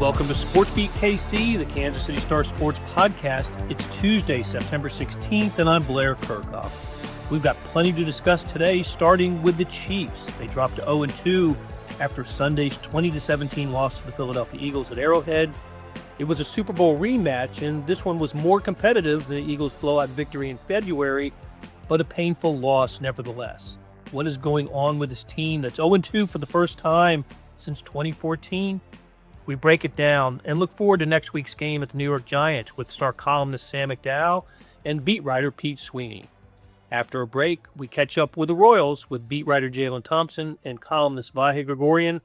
Welcome to SportsBeat KC, the Kansas City Star Sports podcast. It's Tuesday, September 16th, and I'm Blair Kirchhoff. We've got plenty to discuss today, starting with the Chiefs. They dropped to 0-2 after Sunday's 20-17 loss to the Philadelphia Eagles at Arrowhead. It was a Super Bowl rematch, and this one was more competitive than the Eagles' blowout victory in February, but a painful loss nevertheless. What is going on with this team that's 0-2 for the first time since 2014? We break it down and look forward to next week's game at the New York Giants with star columnist Sam McDowell and beat writer Pete Sweeney. After a break, we catch up with the Royals with beat writer Jaylon Thompson and columnist Vahe Gregorian,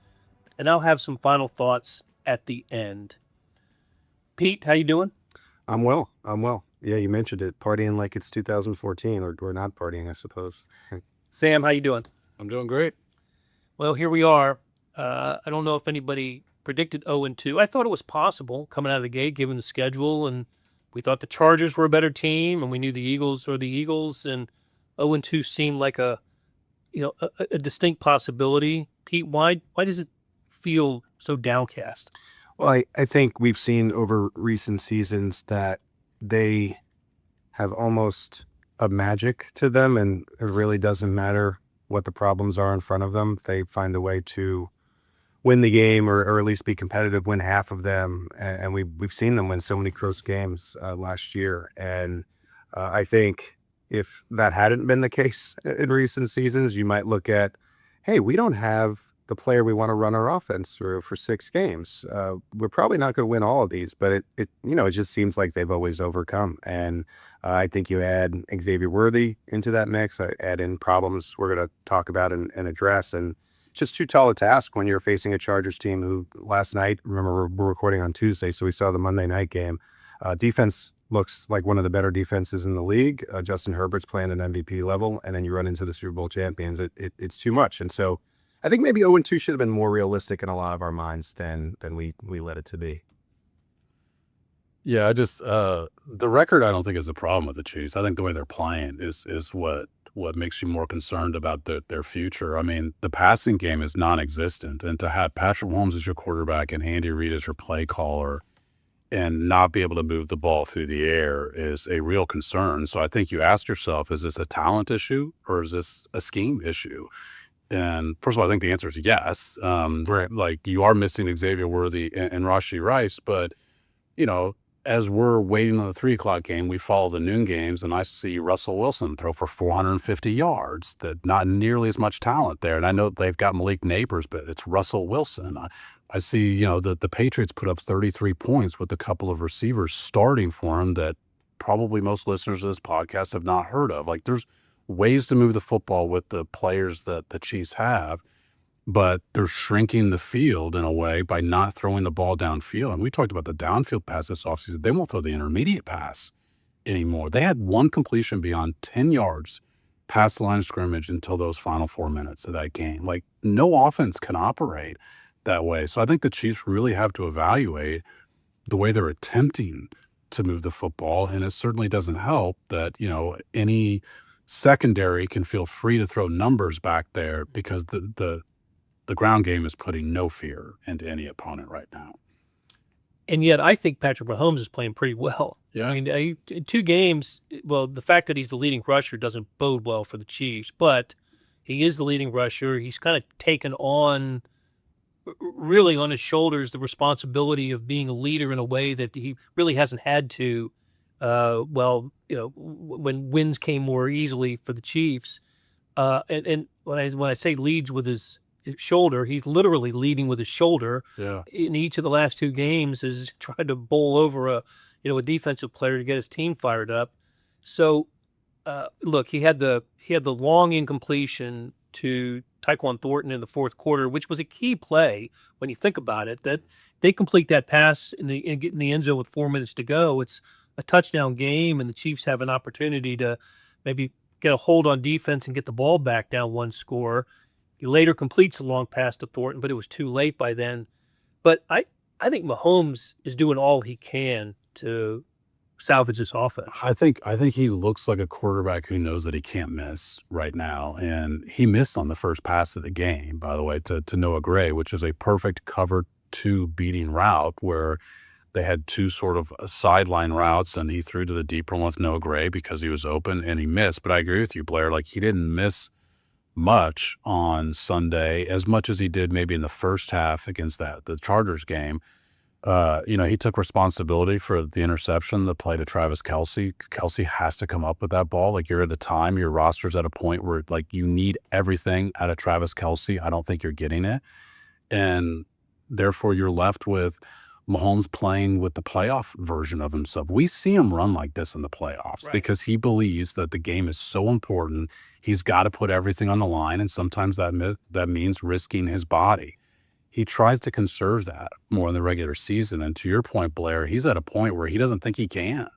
and I'll have some final thoughts at the end. Pete, how you doing? I'm well. Yeah, you mentioned it. Partying like it's 2014, or not partying, I suppose. Sam, how you doing? I'm doing great. Well, here we are. I don't know if anybody predicted 0-2. I thought it was possible coming out of the gate, given the schedule, and we thought the Chargers were a better team, and we knew the Eagles were the Eagles, and 0-2 seemed like a distinct possibility. Pete, why does it feel so downcast? Well, I think we've seen over recent seasons that they have almost a magic to them, and it really doesn't matter what the problems are in front of them. They find a way to win the game or at least be competitive, win half of them. And we've seen them win so many close games last year. And I think if that hadn't been the case in recent seasons, you might look at, hey, we don't have the player we want to run our offense through for 6 games. We're probably not going to win all of these, but it just seems like they've always overcome. And I think you add Xavier Worthy into that mix, add in problems we're going to talk about and address, and just too tall a task when you're facing a Chargers team who last night, remember we're recording on Tuesday, so we saw the Monday night game. Defense looks like one of the better defenses in the league. Justin Herbert's playing at an MVP level, and then you run into the Super Bowl champions. It's too much. And so I think maybe 0-2 should have been more realistic in a lot of our minds than we let it to be. Yeah, I just the record I don't think is a problem with the Chiefs. I think the way they're playing is what makes you more concerned about their future. I mean, the passing game is non-existent, and to have Patrick Mahomes as your quarterback and Andy Reid as your play caller and not be able to move the ball through the air is a real concern. So I think you ask yourself, is this a talent issue or is this a scheme issue? And first of all, I think the answer is yes. Right. Like, you are missing Xavier Worthy and Rashee Rice, but as we're waiting on the 3 o'clock game, we follow the noon games, and I see Russell Wilson throw for 450 yards. That not nearly as much talent there. And I know they've got Malik Neighbors, but it's Russell Wilson. I see, the Patriots put up 33 points with a couple of receivers starting for him that probably most listeners of this podcast have not heard of. Like, there's ways to move the football with the players that the Chiefs have, but they're shrinking the field in a way by not throwing the ball downfield. And we talked about the downfield pass this offseason. They won't throw the intermediate pass anymore. They had one completion beyond 10 yards past the line of scrimmage until those final 4 minutes of that game. Like, no offense can operate that way. So I think the Chiefs really have to evaluate the way they're attempting to move the football. And it certainly doesn't help that, any secondary can feel free to throw numbers back there because the ground game is putting no fear into any opponent right now. And yet I think Patrick Mahomes is playing pretty well. Yeah. I mean, 2 games, well, the fact that he's the leading rusher doesn't bode well for the Chiefs, but he is the leading rusher. He's kind of taken on, really on his shoulders, the responsibility of being a leader in a way that he really hasn't had to, when wins came more easily for the Chiefs. And when I say leads with his shoulder, he's literally leading with his shoulder. Yeah. In each of the last 2 games has tried to bowl over a defensive player to get his team fired up. So look, he had the long incompletion to Tyquan Thornton in the 4th quarter, which was a key play when you think about it, that they complete that pass and get in the end zone with 4 minutes to go. It's a touchdown game, and the Chiefs have an opportunity to maybe get a hold on defense and get the ball back down 1 score. He later completes the long pass to Thornton, but it was too late by then. But I think Mahomes is doing all he can to salvage this offense. I think he looks like a quarterback who knows that he can't miss right now. And he missed on the first pass of the game, by the way, to Noah Gray, which is a perfect cover 2 beating route where they had 2 sort of sideline routes, and he threw to the deeper one with Noah Gray because he was open and he missed. But I agree with you, Blair. Like, he didn't miss much on Sunday, as much as he did maybe in the first half against the Chargers game. He took responsibility for the interception, the play to Travis Kelce. Kelce has to come up with that ball. Like, you're at a time, your roster's at a point where, like, you need everything out of Travis Kelce. I don't think you're getting it. And therefore, you're left with Mahomes playing with the playoff version of himself. We see him run like this in the playoffs because he believes that the game is so important. He's got to put everything on the line, and sometimes that means risking his body. He tries to conserve that more in the regular season. And to your point, Blair, he's at a point where he doesn't think he can.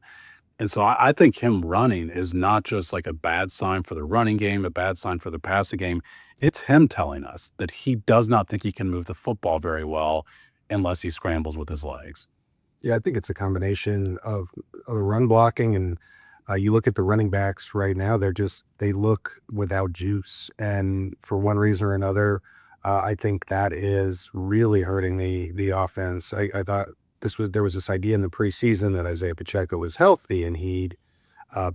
And so I think him running is not just like a bad sign for the running game, a bad sign for the passing game. It's him telling us that he does not think he can move the football very well unless he scrambles with his legs. Yeah, I think it's a combination of the run blocking, and you look at the running backs right now, they look without juice. And for one reason or another, I think that is really hurting the offense. I thought there was this idea in the preseason that Isaiah Pacheco was healthy and he'd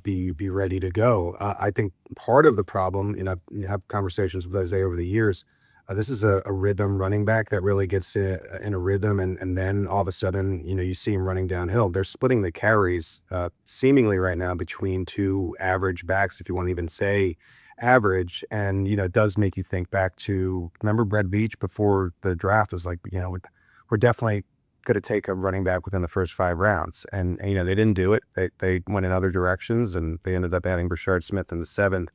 be ready to go. I think part of the problem, you have conversations with Isaiah over the years, this is a rhythm running back that really gets in a rhythm, and then all of a sudden, you see him running downhill. They're splitting the carries seemingly right now between 2 average backs, if you want to even say average. And, it does make you think back to, remember Brett Veach before the draft was like, we're definitely going to take a running back within the first 5 rounds. And they didn't do it. They went in other directions, and they ended up adding Brashard Smith in the 7th.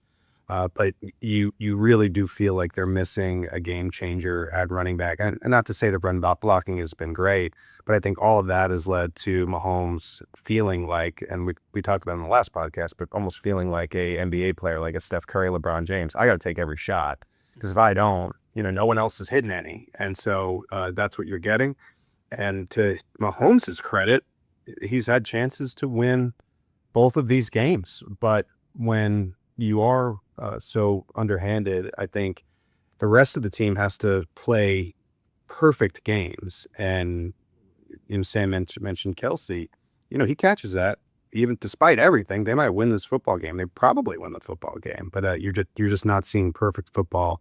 But you really do feel like they're missing a game changer at running back. And not to say the run blocking has been great, but I think all of that has led to Mahomes feeling like, and we talked about it in the last podcast, but almost feeling like a NBA player, like a Steph Curry, LeBron James. I got to take every shot, because if I don't, no one else is hitting any. And so that's what you're getting. And to Mahomes' credit, he's had chances to win both of these games. But when you are so underhanded, I think the rest of the team has to play perfect games. And Sam mentioned Kelce. He catches that. Even despite everything, they might win this football game. They probably win the football game, but you're just not seeing perfect football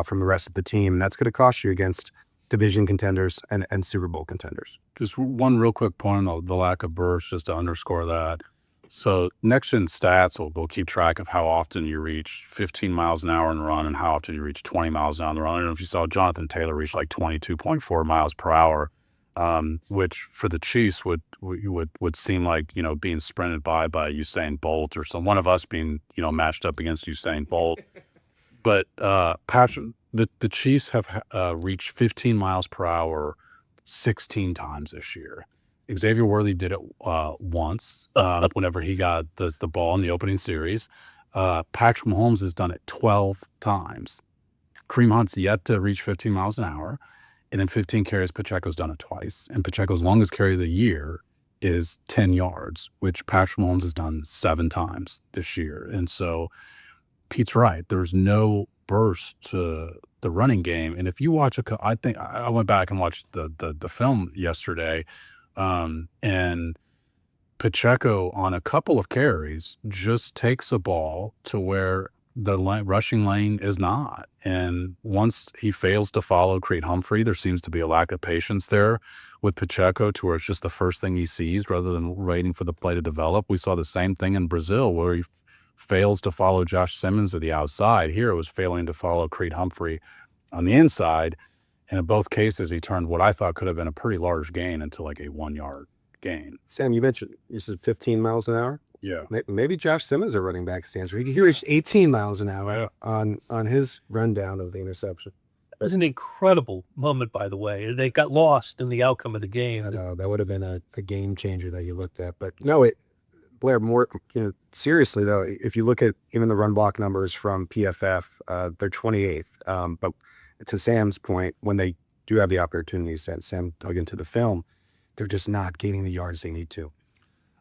from the rest of the team. And that's going to cost you against division contenders and Super Bowl contenders. Just one real quick point on the lack of burst, just to underscore that. So Next Gen Stats will keep track of how often you reach 15 miles an hour in the run and how often you reach 20 miles an hour in the run. I don't know if you saw Jonathan Taylor reach like 22.4 miles per hour, which for the Chiefs would seem like, being sprinted by Usain Bolt, or one of us being, matched up against Usain Bolt. But Patrick, the Chiefs have reached 15 miles per hour 16 times this year. Xavier Worthy did it once whenever he got the ball in the opening series. Patrick Mahomes has done it 12 times. Kareem Hunt's yet to reach 15 miles an hour. And in 15 carries, Pacheco's done it twice. And Pacheco's longest carry of the year is 10 yards, which Patrick Mahomes has done 7 times this year. And so Pete's right. There's no burst to the running game. And if you watch I think I went back and watched the film yesterday, and Pacheco on a couple of carries just takes a ball to where the rushing lane is not. And once he fails to follow Creed Humphrey, there seems to be a lack of patience there with Pacheco, to where it's just the first thing he sees rather than waiting for the play to develop. We saw the same thing in Brazil, where he fails to follow Josh Simmons to the outside. Here it was failing to follow Creed Humphrey on the inside. And in both cases, he turned what I thought could have been a pretty large gain into like a 1-yard gain. Sam, you said 15 miles an hour? Yeah. Maybe Josh Simmons, a running back, stands where he reached 18 miles an hour on his rundown of the interception. It was an incredible moment, by the way. They got lost in the outcome of the game. I know, that would have been a game changer that you looked at. But no, Blair, more seriously though, if you look at even the run block numbers from PFF, they're 28th. But to Sam's point, when they do have the opportunities that Sam dug into the film, they're just not gaining the yards they need to.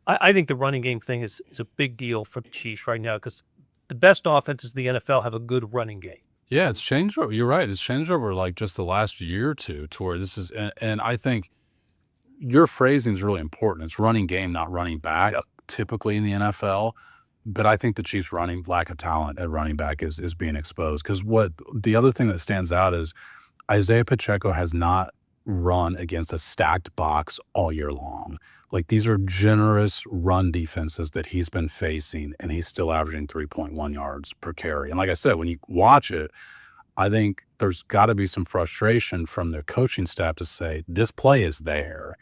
I think the running game thing is a big deal for the Chiefs right now, because the best offenses in the NFL have a good running game. Yeah, it's changed over. You're right. It's changed over like just the last year or two to where this is, and I think your phrasing is really important. It's running game, not running back, typically in the NFL. But I think the Chiefs' lack of talent at running back is being exposed. Because what the other thing that stands out is Isaiah Pacheco has not run against a stacked box all year long. Like, these are generous run defenses that he's been facing, and he's still averaging 3.1 yards per carry. And like I said, when you watch it, I think there's got to be some frustration from their coaching staff to say, this play is there,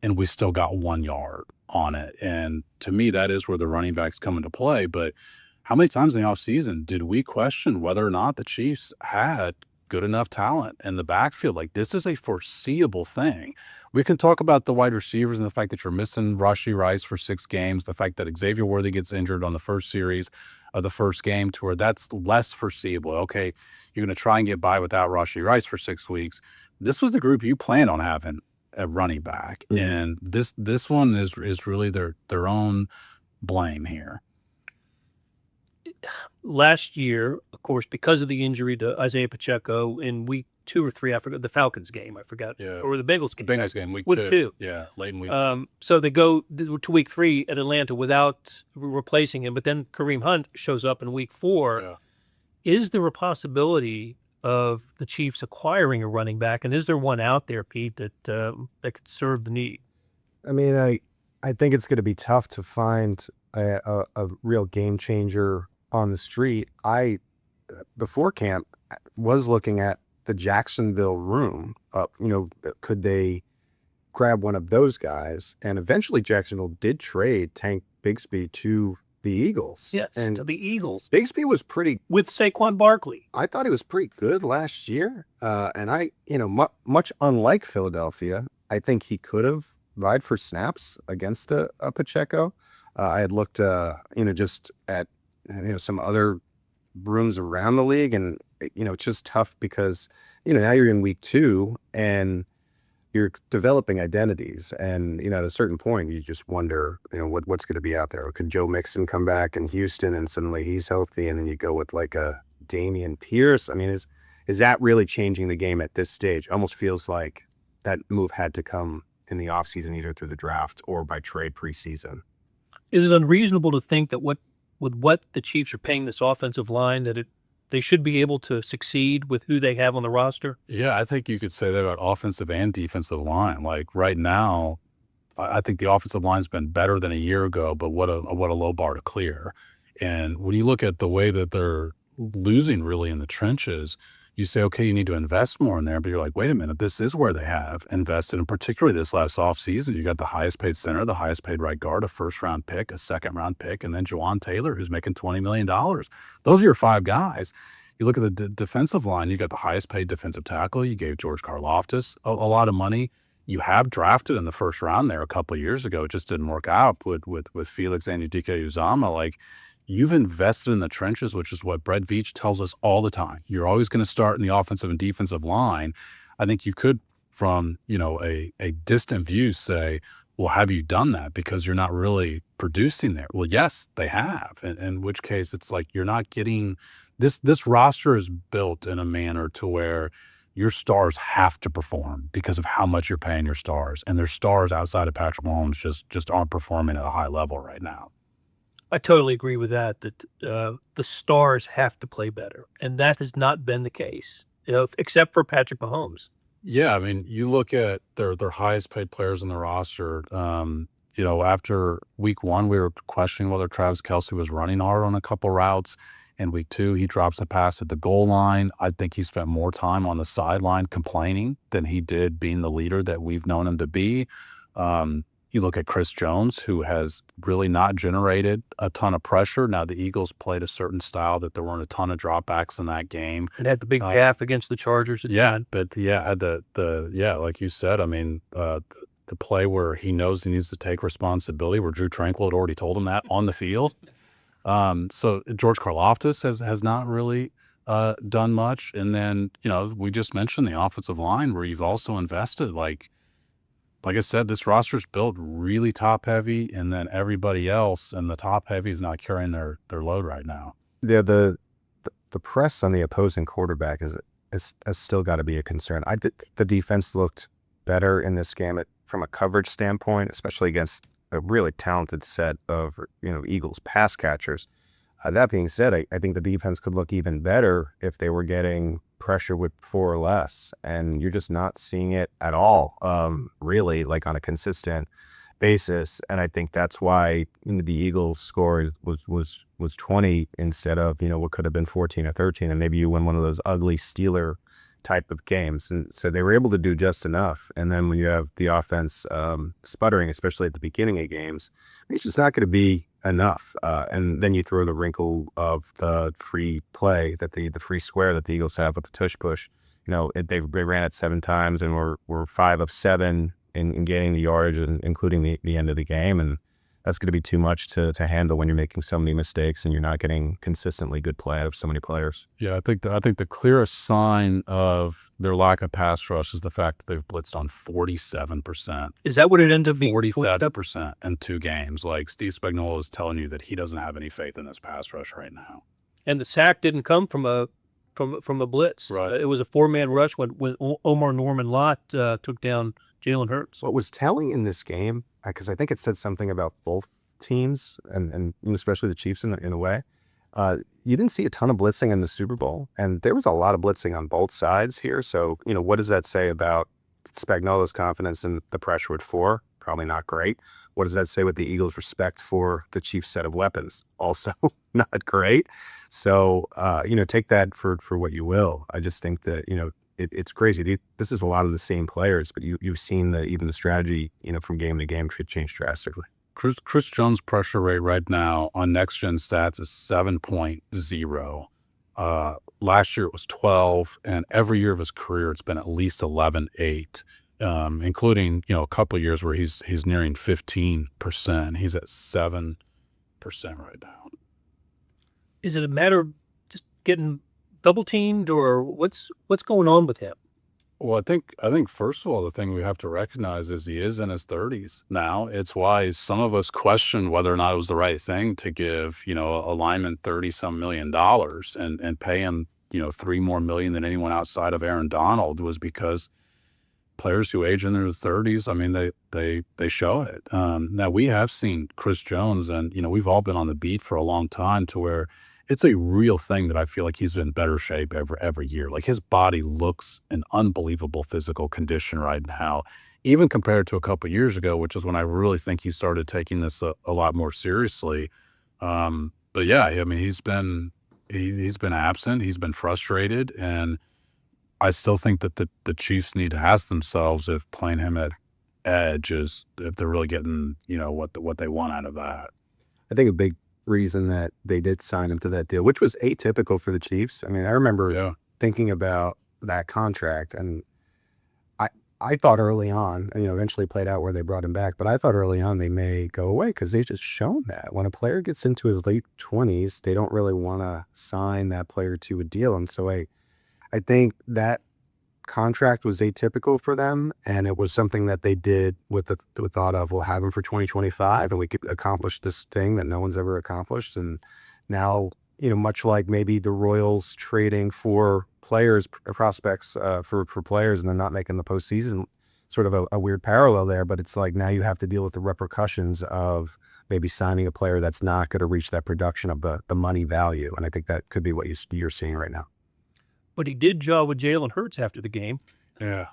and we still got 1 yard on it. And to me, that is where the running backs come into play. But how many times in the offseason did we question whether or not the Chiefs had good enough talent in the backfield? Like, this is a foreseeable thing. We can talk about the wide receivers and the fact that you're missing Rashee Rice for 6 games, the fact that Xavier Worthy gets injured on the first series of the first game, to where that's less foreseeable. Okay, you're going to try and get by without Rashee Rice for 6 weeks. This was the group you planned on having at running back. Mm-hmm. And this one is really their own blame here. Last year, of course, because of the injury to Isaiah Pacheco in week 2 or 3, I forgot, the Falcons game, I forgot, or the Bengals game. The Bengals game, week 2. Yeah, late in week. So they go to week 3 at Atlanta without replacing him, but then Kareem Hunt shows up in week 4. Yeah. Is there a possibility of the Chiefs acquiring a running back, and is there one out there, Pete, that could serve the need? I mean, I think it's going to be tough to find a real game changer on the street. I, before camp, was looking at the Jacksonville room. Could they grab one of those guys? And eventually Jacksonville did trade Tank Bigsby to the Eagles. Yes, and to the Eagles. Bigsby was pretty... With Saquon Barkley. I thought he was pretty good last year. And much unlike Philadelphia, I think he could have vied for snaps against a Pacheco. I had looked, just at, some other rooms around the league, and, it's just tough because, now you're in week 2 and you're developing identities. And, at a certain point, you just wonder, what's going to be out there. Could Joe Mixon come back in Houston and suddenly he's healthy, and then you go with like a Dameon Pierce? I mean, is that really changing the game at this stage? Almost feels like that move had to come in the offseason, either through the draft or by trade preseason. Is it unreasonable to think that with what the Chiefs are paying this offensive line, that they should be able to succeed with who they have on the roster? Yeah, I think you could say that about offensive and defensive line. Like, right now, I think the offensive line's been better than a year ago, but what a low bar to clear. And when you look at the way that they're losing really in the trenches, you say, okay, you need to invest more in there, but you're like, wait a minute, this is where they have invested, and particularly this last offseason, you got the highest paid center, the highest paid right guard, a first-round pick, a second-round pick, and then Juwan Taylor, who's making $20 million. Those are your 5 guys. You look at the defensive line, you got the highest paid defensive tackle. You gave George Karlaftis a lot of money. You have drafted in the first round there a couple of years ago. It just didn't work out with Felix Anudike-Uzomah. Like, you've invested in the trenches, which is what Brett Veach tells us all the time. You're always going to start in the offensive and defensive line. I think you could, from a distant view, say, well, have you done that? Because you're not really producing there. Well, yes, they have. In which case, it's like you're not getting this roster is built in a manner to where your stars have to perform because of how much you're paying your stars. And their stars outside of Patrick Mahomes just aren't performing at a high level right now. I totally agree with that the stars have to play better, and that has not been the case, except for Patrick Mahomes. Yeah, I mean, you look at their highest paid players on the roster. After week 1, we were questioning whether Travis Kelce was running hard on a couple routes. In week 2, he drops a pass at the goal line. I think he spent more time on the sideline complaining than he did being the leader that we've known him to be. You look at Chris Jones, who has really not generated a ton of pressure. Now, the Eagles played a certain style that there weren't a ton of dropbacks in that game. It had the big half against the Chargers. But had like you said, I mean, the play where he knows he needs to take responsibility, where Drew Tranquill had already told him that on the field. So George Karlaftis has not really done much. And then, we just mentioned the offensive line, where you've also invested. Like I said, this roster's built really top heavy, and then everybody else and the top heavy is not carrying their load right now. Yeah, the press on the opposing quarterback has still got to be a concern. I think the defense looked better in this game from a coverage standpoint, especially against a really talented set of Eagles pass catchers. That being said, I think the defense could look even better if they were getting pressure with 4 or less, and you're just not seeing it at all, really, like on a consistent basis. And I think that's why the Eagles score was 20 instead of what could have been 14 or 13, and maybe you win one of those ugly Steeler type of games. And so they were able to do just enough. And then when you have the offense sputtering, especially at the beginning of games, it's just not going to be enough. And then you throw the wrinkle of the free play, that the free square that the Eagles have with the tush push. They ran it 7 times and were 5 of 7 in getting the yardage, and including the end of the game. And that's going to be too much to handle when you're making so many mistakes and you're not getting consistently good play out of so many players. Yeah, I think the clearest sign of their lack of pass rush is the fact that they've blitzed on 47%. Is that what it ended up being? 47% in 2 games. Like, Steve Spagnuolo is telling you that he doesn't have any faith in this pass rush right now. And the sack didn't come from a blitz. Right. It was a 4-man rush when Omar Norman Lott took down Jalen Hurts. What was telling in this game, because I think it said something about both teams, and especially the Chiefs in a way, you didn't see a ton of blitzing in the Super Bowl, and there was a lot of blitzing on both sides here. So, what does that say about Spagnuolo's confidence in the pressure with 4? Probably not great. What does that say with the Eagles' respect for the Chiefs' set of weapons? Also not great. So, take that for what you will. I just think that, it's crazy. This is a lot of the same players, but you've seen even the strategy, from game to game change drastically. Chris Jones' pressure rate right now on Next Gen Stats is 7.0. Last year it was 12, and every year of his career it's been at least 11.8, including a couple of years where he's nearing 15%. He's at 7% right now. Is it a matter of just getting double teamed, or what's going on with him? Well, I think first of all, the thing we have to recognize is he is in his 30s now. It's why some of us question whether or not it was the right thing to give, a lineman $30-some million and pay him, $3 more million than anyone outside of Aaron Donald, was because players who age in their 30s, I mean, they show it. Now, we have seen Chris Jones, and, we've all been on the beat for a long time, to where it's a real thing that I feel like he's been in better shape every year. Like, his body looks in unbelievable physical condition right now, even compared to a couple of years ago, which is when I really think he started taking this a lot more seriously. But yeah, I mean, he's been absent. He's been frustrated, and I still think that the Chiefs need to ask themselves if playing him at edge is, if they're really getting what they want out of that. I think a big reason that they did sign him to that deal, which was atypical for the Chiefs. I mean, I remember thinking about that contract, and I thought early on, eventually played out where they brought him back, but I thought early on they may go away, because they've just shown that when a player gets into his late 20s, they don't really want to sign that player to a deal. And so I think that contract was atypical for them, and it was something that they did with the thought of, we'll have him for 2025 and we could accomplish this thing that no one's ever accomplished. And now, much like maybe the Royals trading for prospects for players and then not making the postseason, sort of a weird parallel there. But it's like, now you have to deal with the repercussions of maybe signing a player that's not going to reach that production of the money value. And I think that could be what you're seeing right now. But he did jaw with Jalen Hurts after the game. Yeah.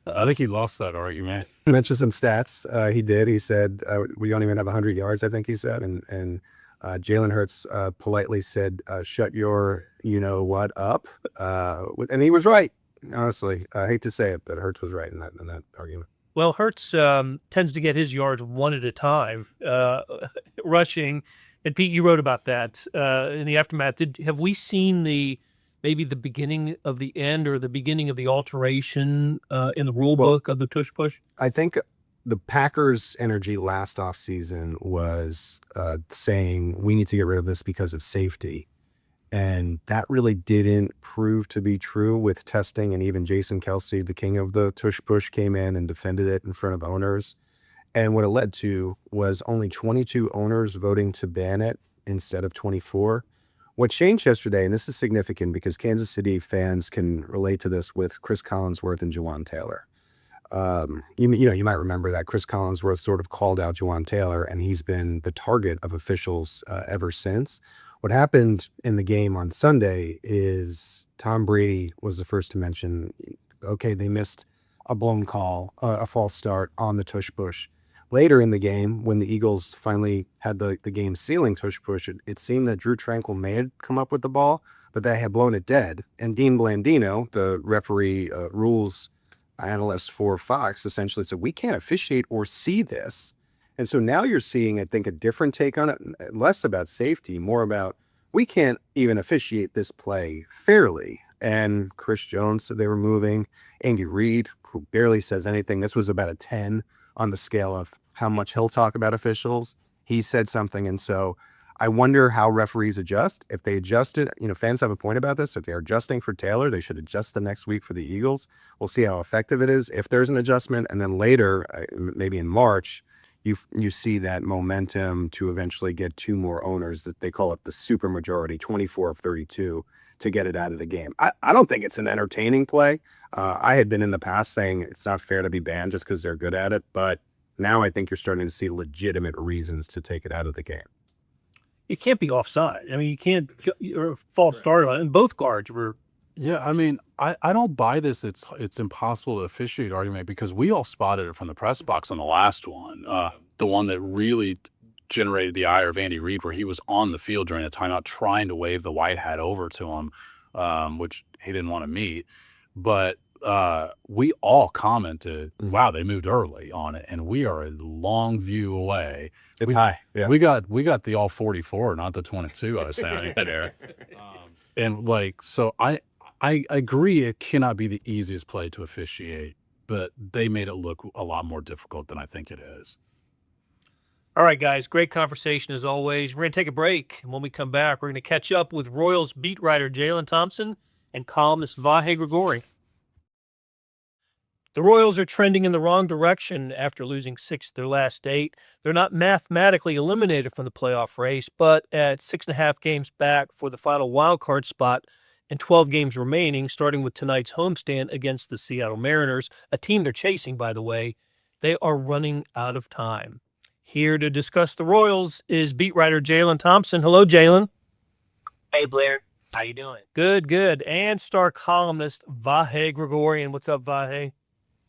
I think he lost that argument. He mentioned some stats. He did. He said, we don't even have 100 yards, I think he said. And Jalen Hurts politely said, shut your you-know-what up. And he was right, honestly. I hate to say it, but Hurts was right in that argument. Well, Hurts tends to get his yards one at a time, rushing. And Pete, you wrote about that in the aftermath. Have we seen maybe the beginning of the end, or the beginning of the alteration in the rule book of the tush push? I think the Packers' energy last offseason was saying, we need to get rid of this because of safety. And that really didn't prove to be true with testing. And even Jason Kelce, the king of the tush push, came in and defended it in front of owners. And what it led to was only 22 owners voting to ban it instead of 24. What changed yesterday, and this is significant because Kansas City fans can relate to this with Chris Collinsworth and Juwan Taylor. You might remember that Chris Collinsworth sort of called out Juwan Taylor, and he's been the target of officials ever since. What happened in the game on Sunday is Tom Brady was the first to mention, okay, they missed a blown call, a false start on the tush push. Later in the game, when the Eagles finally had the game sealing tush push, it seemed that Drew Tranquill may have come up with the ball, but they had blown it dead. And Dean Blandino, the referee rules analyst for Fox, essentially said, we can't officiate or see this. And so now you're seeing, I think, a different take on it, less about safety, more about we can't even officiate this play fairly. And Chris Jones said they were moving. Andy Reid, who barely says anything, this was about a 10 on the scale of how much he'll talk about officials. He said something. And so I wonder how referees adjust. If they adjusted, fans have a point about this. If they're adjusting for Taylor, they should adjust the next week for the Eagles. We'll see how effective it is if there's an adjustment. And then later, maybe in March, you see that momentum to eventually get 2 more owners, that they call it the super majority, 24 of 32, to get it out of the game. I don't think it's an entertaining play. I had been in the past saying it's not fair to be banned just because they're good at it. But now I think you're starting to see legitimate reasons to take it out of the game. It can't be offside. I mean, you can't or false start on it. And both guards were. Yeah, I mean, I don't buy this. It's impossible to officiate argument because we all spotted it from the press box on the last one, the one that really generated the ire of Andy Reid, where he was on the field during a timeout trying to wave the white hat over to him, which he didn't want to meet. But we all commented, wow, they moved early on it, and we are a long view away. It's high. Yeah. We got the all 44, not the 22 I was saying there. And so I agree it cannot be the easiest play to officiate, but they made it look a lot more difficult than I think it is. All right, guys, great conversation as always. We're going to take a break, and when we come back, we're going to catch up with Royals beat writer Jaylon Thompson and columnist Vahe Gregorian. The Royals are trending in the wrong direction after losing 6 of their last 8. They're not mathematically eliminated from the playoff race, but at 6.5 games back for the final wildcard spot and 12 games remaining, starting with tonight's homestand against the Seattle Mariners, a team they're chasing, by the way, they are running out of time. Here to discuss the Royals is beat writer Jaylon Thompson. Hello, Jaylon. Hey, Blair. How you doing? Good, good. And star columnist Vahe Gregorian. What's up, Vahe?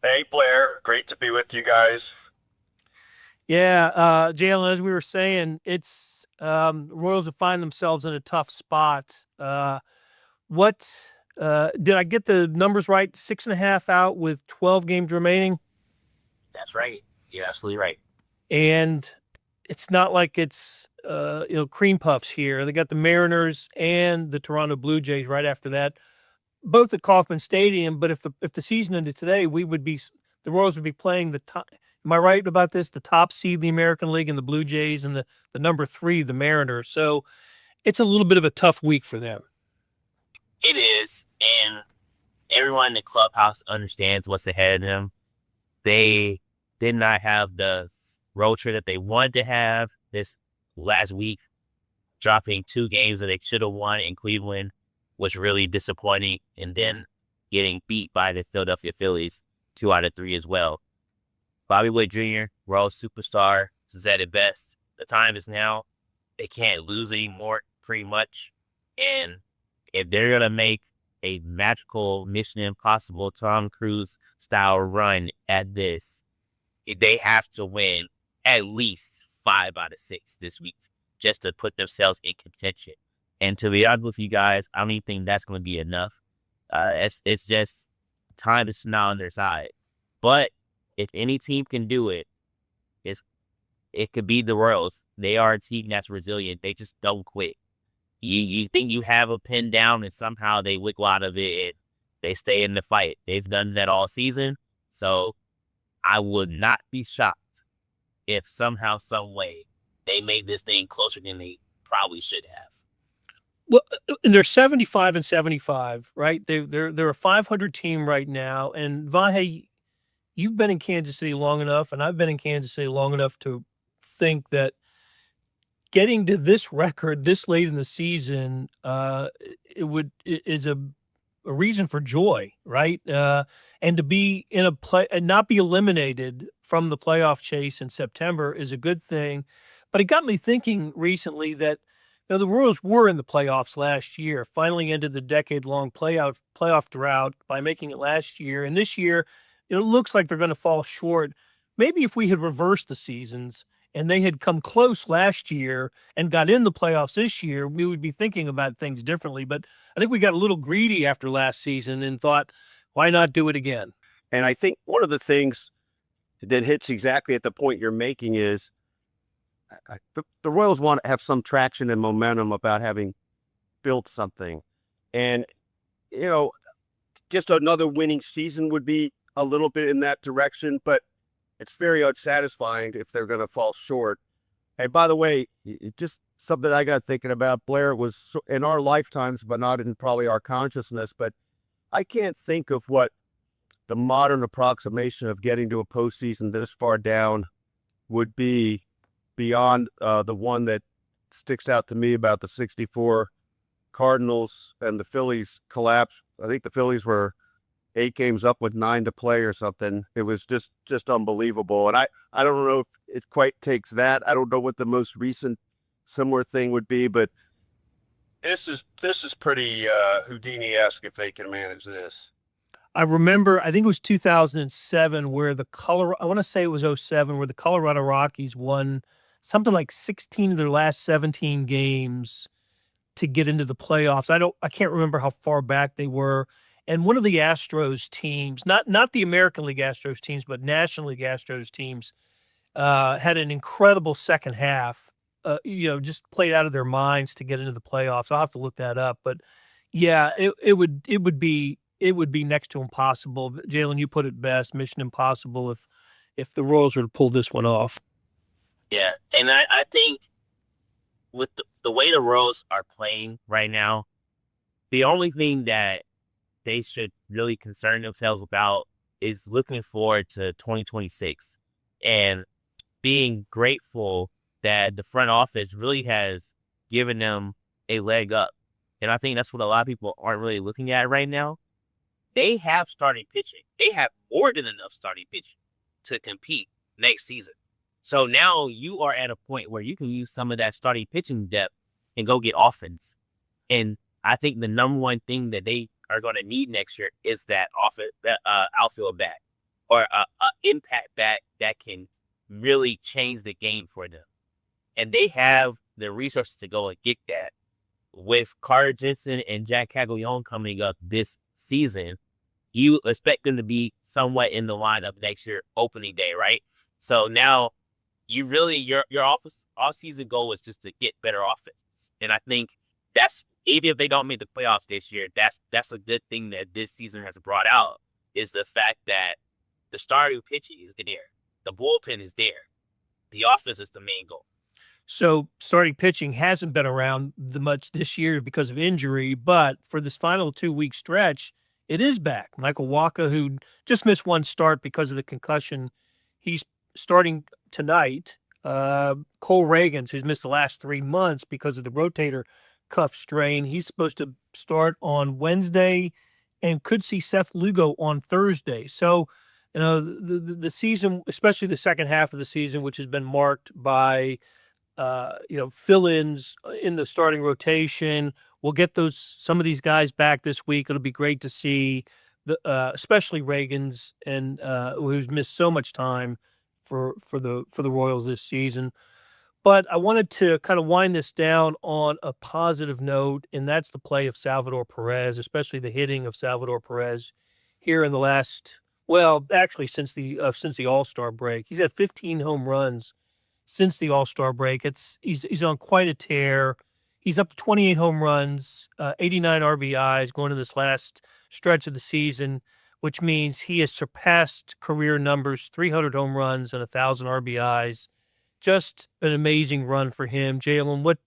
Hey, Blair. Great to be with you guys. Yeah, Jaylon, as we were saying, it's Royals have find themselves in a tough spot. What did I get the numbers right? 6.5 out with 12 games remaining? That's right. You're absolutely right. And it's not like it's cream puffs here. They got the Mariners and the Toronto Blue Jays right after that, both at Kauffman Stadium. But if the season ended today, the Royals would be playing the top. Am I right about this? The top seed in the American League and the Blue Jays, and the number 3, the Mariners. So it's a little bit of a tough week for them. It is, and everyone in the clubhouse understands what's ahead of them. They did not have the road trip that they wanted to have this last week, dropping 2 games that they should have won in Cleveland was really disappointing, and then getting beat by the Philadelphia Phillies 2 out of 3 as well. Bobby Witt Jr., Royal superstar, said it best. The time is now. They can't lose anymore, pretty much. And if they're going to make a magical Mission Impossible Tom Cruise style run at this, they have to win at least 5 out of 6 this week just to put themselves in contention. And to be honest with you guys, I don't even think that's going to be enough. It's just time is not on their side. But if any team can do it, it could be the Royals. They are a team that's resilient. They just don't quit. You think you have a pin down and somehow they wiggle out of it and they stay in the fight. They've done that all season. So I would not be shocked if somehow, some way, they made this thing closer than they probably should have. Well, and they're 75 and 75, right? They're a 500 team right now. And Vahe, you've been in Kansas City long enough, and I've been in Kansas City long enough to think that getting to this record this late in the season, is a reason for joy, right? And to be in a play and not be eliminated from the playoff chase in September is a good thing. But it got me thinking recently that the Royals were in the playoffs last year, finally ended the decade-long playoff drought by making it last year. And this year, it looks like they're going to fall short. Maybe if we had reversed the seasons and they had come close last year and got in the playoffs this year, we would be thinking about things differently. But I think we got a little greedy after last season and thought, why not do it again? And I think one of the things that hits exactly at the point you're making is the Royals want to have some traction and momentum about having built something. And, just another winning season would be a little bit in that direction, but it's very unsatisfying if they're going to fall short. Hey, by the way, just something I got thinking about, Blair, was in our lifetimes, but not in probably our consciousness, but I can't think of what the modern approximation of getting to a postseason this far down would be beyond the one that sticks out to me about the 64 Cardinals and the Phillies collapse. I think the Phillies were 8 games up with 9 to play or something. It was just unbelievable. And I don't know if it quite takes that. I don't know what the most recent similar thing would be, but This is pretty Houdini-esque if they can manage this. I remember, I think it was 2007 where I want to say it was 07, where the Colorado Rockies won something like 16 of their last 17 games to get into the playoffs. I can't remember how far back they were. And one of the Astros teams, not the American League Astros teams, but National League Astros teams, had an incredible second half, just played out of their minds to get into the playoffs. I'll have to look that up. But yeah, it would be next to impossible. Jaylon, you put it best, mission impossible if the Royals were to pull this one off. Yeah, and I think with the way the Royals are playing right now, the only thing that they should really concern themselves about is looking forward to 2026 and being grateful that the front office really has given them a leg up. And I think that's what a lot of people aren't really looking at right now. They have starting pitching. They have more than enough starting pitching to compete next season. So now you are at a point where you can use some of that starting pitching depth and go get offense. And I think the number one thing that they are going to need next year is that outfield bat or impact bat that can really change the game for them. And they have the resources to go and get that. With Carter Jensen and Jack Caglione coming up this season, you expect them to be somewhat in the lineup next year, opening day, right? So now you really, your off-season goal is just to get better offense. And I think that's, even if they don't make the playoffs this year, that's a good thing that this season has brought out, is the fact that the starting pitching is there. The bullpen is there. The offense is the main goal. So starting pitching hasn't been around much this year because of injury, but for this final 2-week stretch, it is back. Michael Wacha, who just missed one start because of the concussion, he's starting tonight. Cole Reagans, who's missed the last 3 months because of the rotator cuff strain, he's supposed to start on Wednesday and could see Seth Lugo on Thursday. So, the season, especially the second half of the season, which has been marked by fill-ins in the starting rotation. We'll get some of these guys back this week. It'll be great to see especially Reagans and who's missed so much time for the Royals this season. But I wanted to kind of wind this down on a positive note, and that's the play of Salvador Perez, especially the hitting of Salvador Perez here in the last, since the All-Star break. He's had 15 home runs since the All-Star break. He's on quite a tear. He's up to 28 home runs, 89 RBIs going to this last stretch of the season, which means he has surpassed career numbers, 300 home runs and 1,000 RBIs. Just an amazing run for him. Jaylon, what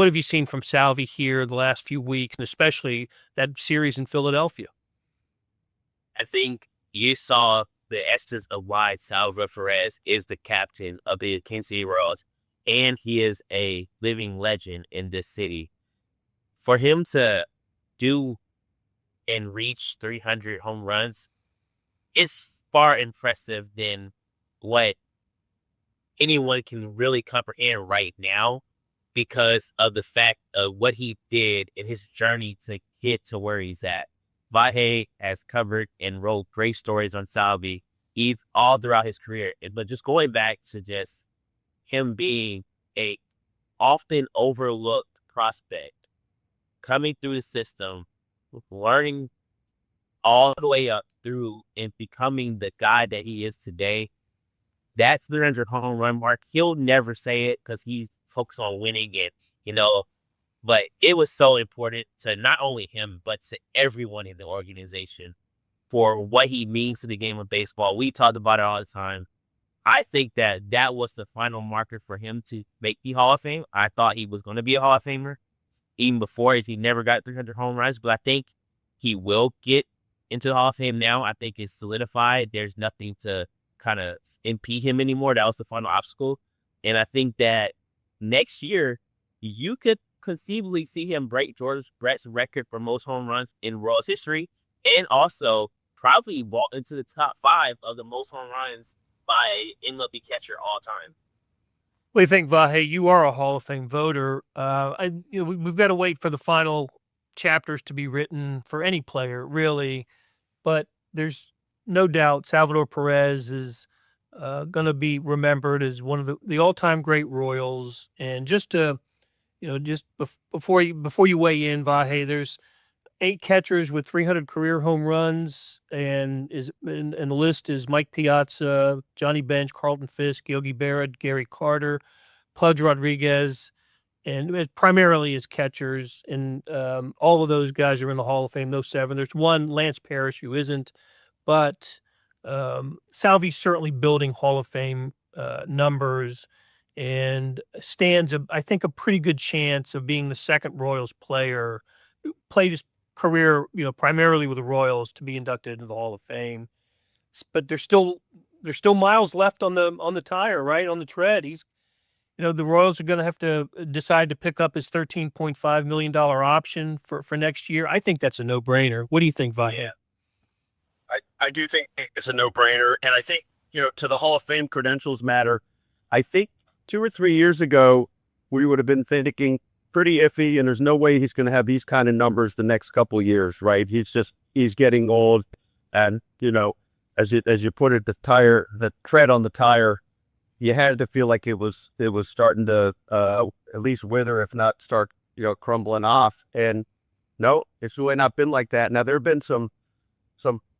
have you seen from Salvy here the last few weeks, and especially that series in Philadelphia? I think you saw the essence of why Salvador Perez is the captain of the Kansas City Royals. and he is a living legend in this city. For him to do and reach 300 home runs is far impressive than what anyone can really comprehend right now because of the fact of what he did in his journey to get to where he's at. Vahe has covered and wrote great stories on Salvy all throughout his career. But just going back to just him being a often overlooked prospect, coming through the system, learning all the way up through and becoming the guy that he is today, that 300 home run mark, he'll never say it because he's focused on winning but it was so important to not only him, but to everyone in the organization for what he means to the game of baseball. We talked about it all the time. I think that was the final marker for him to make the Hall of Fame. I thought he was going to be a Hall of Famer even before if he never got 300 home runs, but I think he will get into the Hall of Fame now. I think it's solidified. There's nothing to kind of impede him anymore. That was the final obstacle. And I think that next year, you could conceivably see him break George Brett's record for most home runs in Royals history and also probably walk into the top 5 of the most home runs by MLB catcher all time. What do you think, Vahe? You are a Hall of Fame voter. We've got to wait for the final chapters to be written for any player, really. But there's no doubt Salvador Perez is going to be remembered as one of the all-time great Royals. And just to, before you weigh in, Vahe, there's 8 catchers with 300 career home runs, and the list is Mike Piazza, Johnny Bench, Carlton Fisk, Yogi Berra, Gary Carter, Pudge Rodriguez, and it primarily is catchers. And all of those guys are in the Hall of Fame. Those 7. There's one, Lance Parrish, who isn't, but Salvy's certainly building Hall of Fame numbers and stands, I think, a pretty good chance of being the second Royals player who played his career, primarily with the Royals, to be inducted into the Hall of Fame. But there's still miles left on the tire, right, on the tread. The Royals are going to have to decide to pick up his $13.5 million option for next year. I think that's a no-brainer. What do you think, Vahe? I do think it's a no-brainer, and I think, to the Hall of Fame credentials matter. I think 2 or 3 years ago, we would have been thinking pretty iffy, and there's no way he's going to have these kind of numbers the next couple of years, right? He's getting old, and, as you put it, the tread on the tire, you had to feel like it was starting to at least wither, if not start, crumbling off. And no, it's really not been like that. Now, there have been some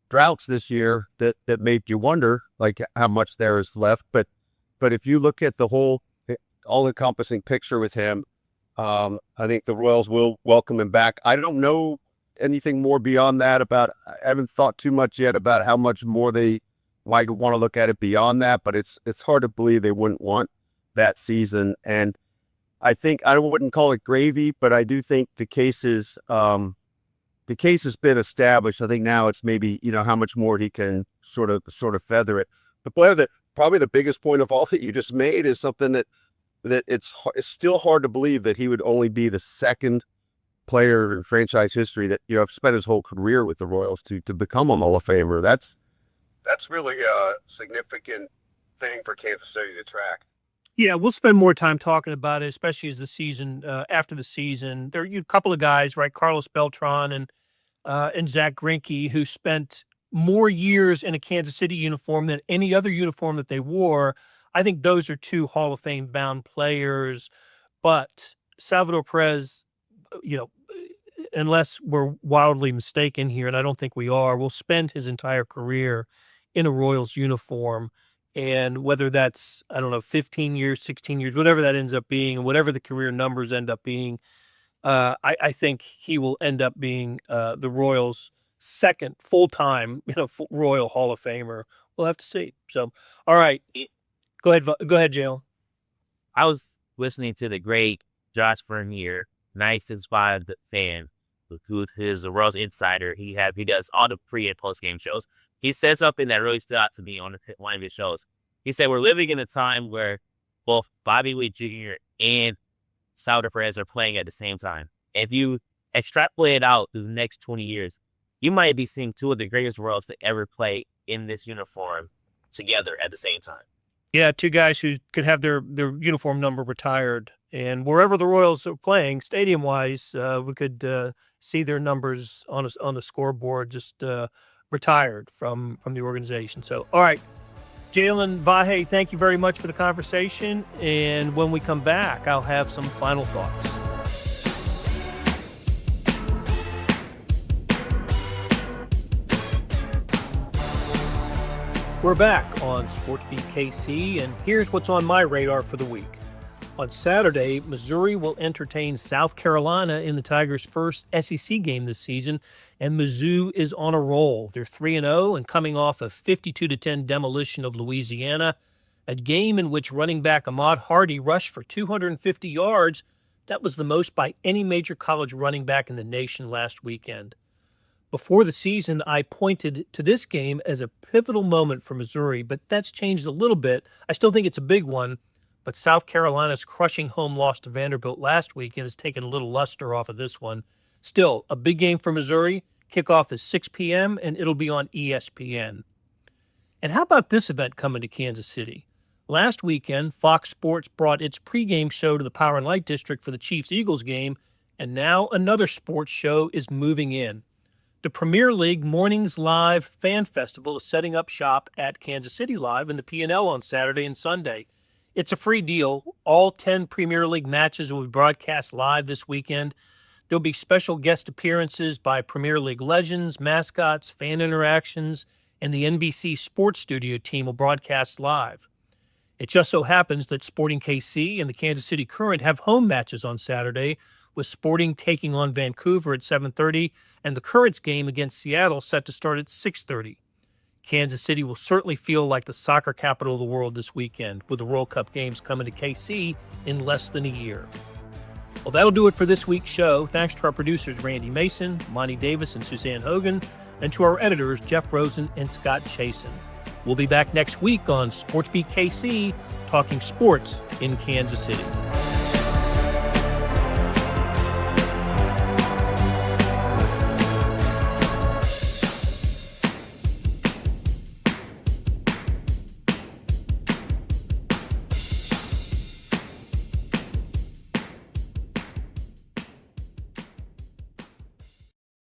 droughts this year that made you wonder like how much there is left. But if you look at the whole all-encompassing picture with him, I think the Royals will welcome him back. I don't know anything more beyond that I haven't thought too much yet about how much more they might want to look at it beyond that, but it's hard to believe they wouldn't want that season. And I think I wouldn't call it gravy, but I do think the case has been established. I think now it's maybe, how much more he can sort of feather it. But Blair, probably the biggest point of all that you just made is something that it's still hard to believe that he would only be the second player in franchise history that, have spent his whole career with the Royals to become a Hall of Famer. That's really a significant thing for Kansas City to track. Yeah, we'll spend more time talking about it, especially as the season, after the season. There are a couple of guys, right? Carlos Beltran and Zach Greinke, who spent more years in a Kansas City uniform than any other uniform that they wore. I think those are 2 Hall of Fame bound players. But Salvador Perez, unless we're wildly mistaken here, and I don't think we are, will spend his entire career in a Royals uniform. And whether that's, 15 years, 16 years, whatever that ends up being, and whatever the career numbers end up being, I think he will end up being the Royals' second full-time, Royal Hall of Famer. We'll have to see. So, all right. Go ahead, Jaylon. I was listening to the great Josh Vernier, nice inspired fan, who is a Royals insider. He does all the pre and post game shows. He said something that really stood out to me on one of his shows. He said, we're living in a time where both Bobby Witt Jr. and Salvador Perez are playing at the same time. If you extrapolate it out through the next 20 years, you might be seeing two of the greatest Royals to ever play in this uniform together at the same time. Yeah, two guys who could have their uniform number retired. And wherever the Royals are playing, stadium-wise, we could see their numbers on the scoreboard just retired from the organization. So, all right, Jaylon, Vahe, thank you very much for the conversation. And when we come back, I'll have some final thoughts. We're back on SportsBeat KC, and here's what's on my radar for the week. On Saturday, Missouri will entertain South Carolina in the Tigers' first SEC game this season, and Mizzou is on a roll. They're 3-0 and coming off a 52-10 demolition of Louisiana, a game in which running back Ahmad Hardy rushed for 250 yards. That was the most by any major college running back in the nation last weekend. Before the season, I pointed to this game as a pivotal moment for Missouri, but that's changed a little bit. I still think it's a big one, but South Carolina's crushing home loss to Vanderbilt last weekend has taken a little luster off of this one. Still, a big game for Missouri. Kickoff is 6 p.m., and it'll be on ESPN. And how about this event coming to Kansas City? Last weekend, Fox Sports brought its pregame show to the Power and Light District for the Chiefs-Eagles game, and now another sports show is moving in. The Premier League Mornings Live Fan Festival is setting up shop at Kansas City Live in the P&L on Saturday and Sunday. It's a free deal. All 10 Premier League matches will be broadcast live this weekend. There'll be special guest appearances by Premier League legends, mascots, fan interactions, and the NBC Sports Studio team will broadcast live. It just so happens that Sporting KC and the Kansas City Current have home matches on Saturday, with Sporting taking on Vancouver at 7:30 and the Currents game against Seattle set to start at 6:30. Kansas City will certainly feel like the soccer capital of the world this weekend, with the World Cup games coming to KC in less than a year. Well, that'll do it for this week's show. Thanks to our producers, Randy Mason, Monty Davis, and Suzanne Hogan, and to our editors, Jeff Rosen and Scott Chasen. We'll be back next week on SportsBeat KC, talking sports in Kansas City.